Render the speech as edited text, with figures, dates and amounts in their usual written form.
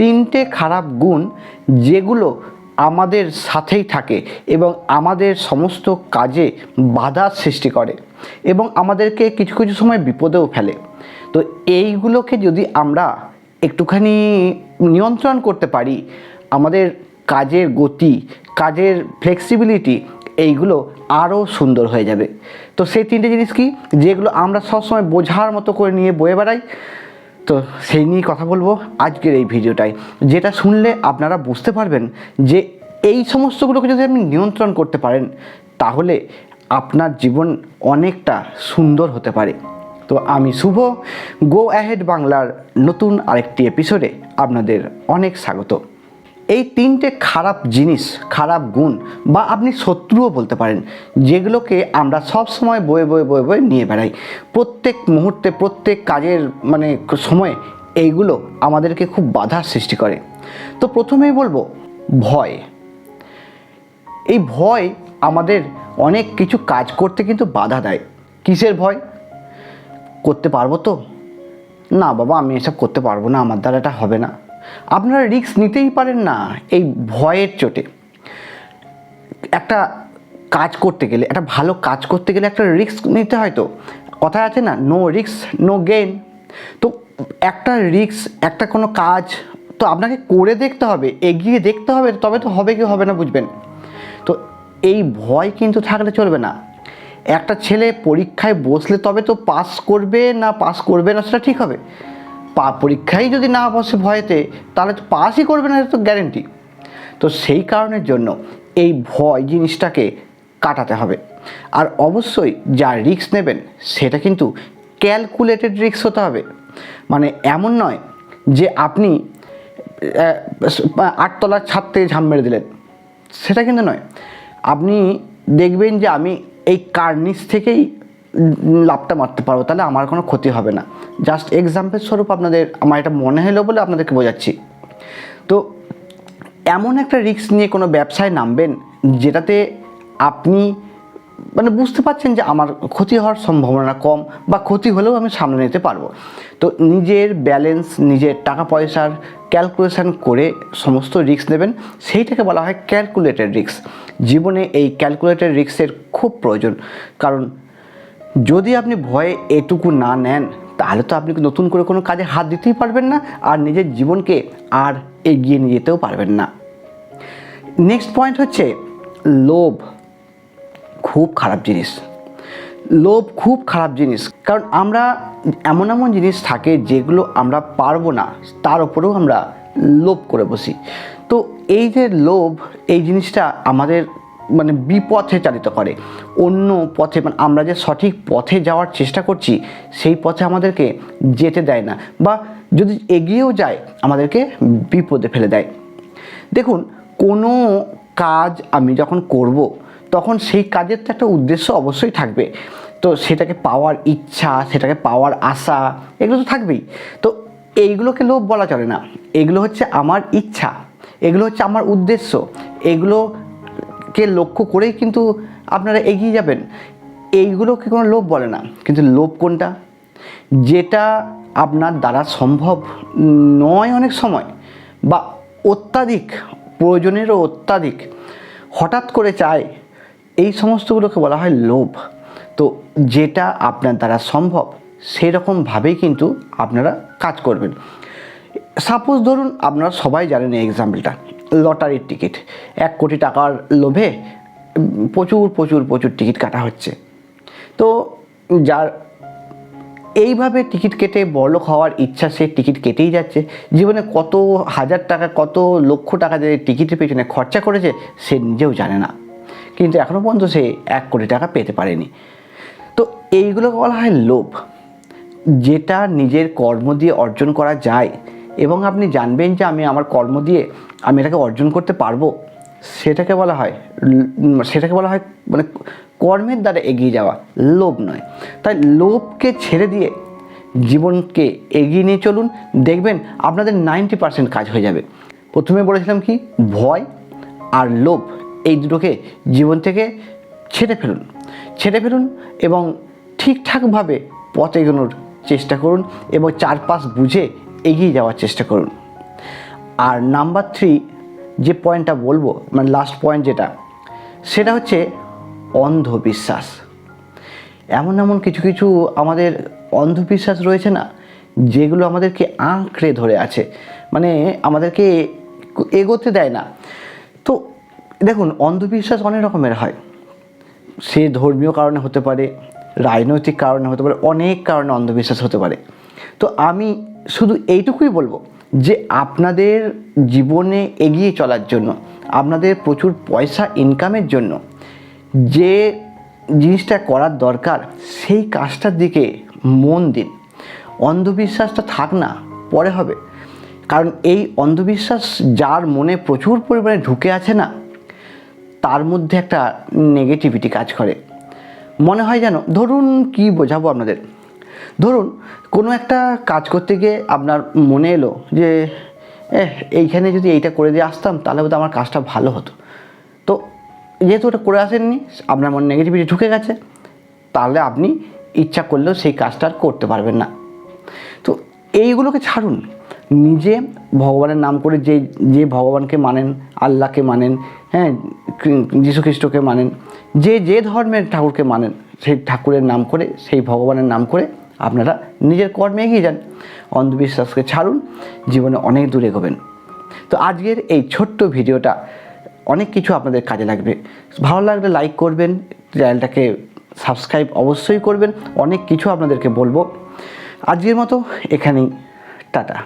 তিনটে খারাপ গুণ যেগুলো আমাদের সাথেই থাকে এবং আমাদের সমস্ত কাজে বাধার সৃষ্টি করে এবং আমাদেরকে কিছু কিছু সময় বিপদেও ফেলে। তো এইগুলোকে যদি আমরা একটুখানি নিয়ন্ত্রণ করতে পারি, আমাদের কাজের গতি, কাজের ফ্লেক্সিবিলিটি এইগুলো আরও সুন্দর হয়ে যাবে। তো সেই তিনটে জিনিস কি, যেগুলো আমরা সবসময় বোঝার মতো করে নিয়ে বয়ে বেড়াই, তো সেই নিয়ে কথা বলবো আজকের এই ভিডিওটায়, যেটা শুনলে আপনারা বুঝতে পারবেন যে এই সমস্তগুলোকে যদি আপনি নিয়ন্ত্রণ করতে পারেন তাহলে আপনার জীবন অনেকটা সুন্দর হতে পারে। তো আমি শুভ, গো অ্যাহেড বাংলার নতুন আরেকটি এপিসোডে আপনাদের অনেক স্বাগত। এই তিনটে খারাপ জিনিস, খারাপ গুণ বা আপনি শত্রুও বলতে পারেন, যেগুলোকে আমরা সব সময় বয়ে বয়ে বয়ে বয়ে নিয়ে বেড়াই প্রত্যেক মুহূর্তে, প্রত্যেক কাজের সময় এইগুলো আমাদেরকে খুব বাধার সৃষ্টি করে। তো প্রথমেই বলবো ভয়। এই ভয় আমাদের অনেক কিছু কাজ করতে কিন্তু বাধা দেয়। কিসের ভয়? করতে পারবো তো? না বাবা, আমি এসব করতে পারবো না, আমার দ্বারা এটা হবে না। আপনারা রিস্ক নিতেই পারেন না এই ভয়ের চোটে। একটা কাজ করতে গেলে, একটা ভালো কাজ করতে গেলে একটা রিস্ক নিতে হয়। তো কথা আছে না, নো রিস্ক নো গেইন। তো একটা রিস্ক, একটা কোনো কাজ তো আপনাকে করে দেখতে হবে, এগিয়ে দেখতে হবে, তবে তো হবে কি হবে না বুঝবেন। তো এই ভয় কিন্তু থাকলে চলবে না। একটা ছেলে পরীক্ষায় বসলে তবে তো পাস করবে না সেটা ঠিক হবে। পরীক্ষায় যদি না বসে ভয়েতে, তাহলে তো পাসই করবে না, এটা তো গ্যারেন্টি। তো সেই কারণের জন্য এই ভয় জিনিসটাকে কাটাতে হবে। আর অবশ্যই যা রিস্ক নেবেন সেটা কিন্তু ক্যালকুলেটেড রিস্ক হতে হবে। মানে এমন নয় যে আপনি 8 তলার ছাদ থেকে ঝাঁপ মেরে দিলেন, সেটা কিন্তু নয়। আপনি দেখবেন যে আমি এই কার্নিস থেকেই লাফটা মারতে পারবো, তাহলে আমার কোনো ক্ষতি হবে না। জাস্ট এক্সাম্পল স্বরূপ আমার এটা মনে হলো বলে আপনাদেরকে বোঝাচ্ছি। তো এমন একটা রিস্ক নিয়ে কোনো ব্যবসায় নামবেন যেটাতে আপনি বুঝতে পারছেন যে আমার ক্ষতি হওয়ার সম্ভাবনা কম, বা ক্ষতি হলেও আমি সামলে নিতে পারবো। তো নিজের ব্যালেন্স, নিজের টাকা পয়সার ক্যালকুলেশন করে সমস্ত রিস্ক নেবেন, সেইটাকে বলা হয় ক্যালকুলেটেড রিস্ক। জীবনে এই ক্যালকুলেটেড রিস্কের খুব প্রয়োজন, কারণ যদি আপনি ভয়ে এটুকু না নেন তাহলে তো আপনি নতুন করে কোনো কাজে হাত দিতেই পারবেন না, আর নিজের জীবনকে আর এগিয়ে নিয়ে যেতেও পারবেন না। নেক্সট পয়েন্ট হচ্ছে লোভ। খুব খারাপ জিনিস। লোভ খুব খারাপ জিনিস, কারণ আমরা এমন এমন জিনিস থাকে যেগুলো আমরা পারবো না, তার উপরেও আমরা লোভ করে বসি। তো এই যে লোভ, এই জিনিসটা আমাদের বিপথে চালিত করে, অন্য পথে, আমরা যে সঠিক পথে যাওয়ার চেষ্টা করছি সেই পথে আমাদেরকে যেতে দেয় না, বা যদি এগিয়েও যায় আমাদেরকে বিপদে ফেলে দেয়। দেখুন, কোনো কাজ আমি যখন করব তখন সেই কাজের তো একটা উদ্দেশ্য অবশ্যই থাকবে। তো সেটাকে পাওয়ার ইচ্ছা, সেটাকে পাওয়ার আশা, এগুলো তো থাকবেই। তো এইগুলোকে লোভ বলা চলে না। এগুলো হচ্ছে আমার ইচ্ছা, এগুলো হচ্ছে আমার উদ্দেশ্য, এগুলোকে লক্ষ্য করেই কিন্তু আপনারা এগিয়ে যাবেন। এইগুলোকে কোনো লোভ বলে না। কিন্তু লোভ কোনটা? যেটা আপনার দ্বারা সম্ভব নয় অনেক সময়, বা অত্যাধিক প্রয়োজনেরও অত্যাধিক হঠাৎ করে চায়, এই সমস্তগুলোকে বলা হয় লোভ। তো যেটা আপনার দ্বারা সম্ভব সেরকমভাবেই কিন্তু আপনারা কাজ করবেন। সাপোজ ধরুন, আপনারা সবাই জানেন এই এক্সাম্পলটা, লটারির টিকিট। 1 কোটি টাকার লোভে প্রচুর প্রচুর প্রচুর টিকিট কাটা হচ্ছে। তো যার এইভাবে টিকিট কেটে বড়লোক হওয়ার ইচ্ছা, সে টিকিট কেটেই যাচ্ছে। জীবনে কত হাজার টাকা, কত লক্ষ টাকা যে টিকিটের পেছনে খরচা করেছে সে নিজেও জানে না, কিন্তু এখনও পর্যন্ত সে 1 কোটি টাকা পেতে পারেনি। তো এইগুলোকে বলা হয় লোভ। যেটা নিজের কর্ম দিয়ে অর্জন করা যায় এবং আপনি জানবেন যে আমি আমার কর্ম দিয়ে আমি এটাকে অর্জন করতে পারবো, সেটাকে বলা হয় কর্মের দ্বারা এগিয়ে যাওয়া, লোভ নয়। তাই লোভকে ছেড়ে দিয়ে জীবনকে এগিয়ে নিয়ে চলুন, দেখবেন আপনাদের 90% কাজ হয়ে যাবে। প্রথমে বলেছিলাম কি, ভয় আর লোভ, এই দুটোকে জীবন থেকে ছেড়ে ফেলুন এবং ঠিকঠাকভাবে পথ এগোনোর চেষ্টা করুন এবং চারপাশ বুঝে এগিয়ে যাওয়ার চেষ্টা করুন। আর নাম্বার 3 যে পয়েন্টটা বলবো, মানে লাস্ট পয়েন্ট যেটা, সেটা হচ্ছে অন্ধবিশ্বাস। এমন এমন কিছু কিছু আমাদের অন্ধবিশ্বাস রয়েছে না, যেগুলো আমাদেরকে আঁকড়ে ধরে আছে, মানে আমাদেরকে এগোতে দেয় না। তো দেখুন, অন্ধবিশ্বাস অনেক রকমের হয়। সে ধর্মীয় কারণে হতে পারে, রাজনৈতিক কারণে হতে পারে, অনেক কারণে অন্ধবিশ্বাস হতে পারে। তো আমি শুধু এইটুকুই বলবো যে আপনাদের জীবনে এগিয়ে চলার জন্য, আপনাদের প্রচুর পয়সা ইনকামের জন্য যে জিনিসটা করার দরকার, সেই কাজটার দিকে মন দিন। অন্ধবিশ্বাসটা থাক না, পরে হবে। কারণ এই অন্ধবিশ্বাস যার মনে প্রচুর পরিমাণে ঢুকে আছে না, তার মধ্যে একটা নেগেটিভিটি কাজ করে। মনে হয় যেন, ধরুন কি বোঝাবো আপনাদের, ধরুন কোনো একটা কাজ করতে গিয়ে আপনার মনে এলো যে এইখানে যদি এইটা করে দিয়ে আসতাম তাহলে বোধহয় আমার কাজটা ভালো হতো। তো যেহেতু ওটা করে আসেননি, আপনার মনে নেগেটিভিটি ঢুকে গেছে, তাহলে আপনি ইচ্ছা করলেও সেই কাজটা আর করতে পারবেন না। তো এইগুলোকে ছাড়ুন। নিজে ভগবানের নাম করে, যে ভগবানকে মানেন, আল্লাহকে মানেন, হ্যাঁ, যীশু খ্রিস্টকে মানেন, যে ধর্মের ঠাকুরকে মানেন, সেই ঠাকুরের নাম করে, সেই ভগবানের নাম করে আপনারা নিজের কর্মে এগিয়ে যান। অন্ধবিশ্বাসকে ছাড়ুন, জীবনে অনেক দূর এগোবেন। তো আজকের এই ছোট্ট ভিডিওটা অনেক কিছু আপনাদের কাজে লাগবে। ভালো লাগলে লাইক করবেন, চ্যানেলটাকে সাবস্ক্রাইব অবশ্যই করবেন। অনেক কিছু আপনাদেরকে বলবো। আজকের মতো এখানেই, টাটা।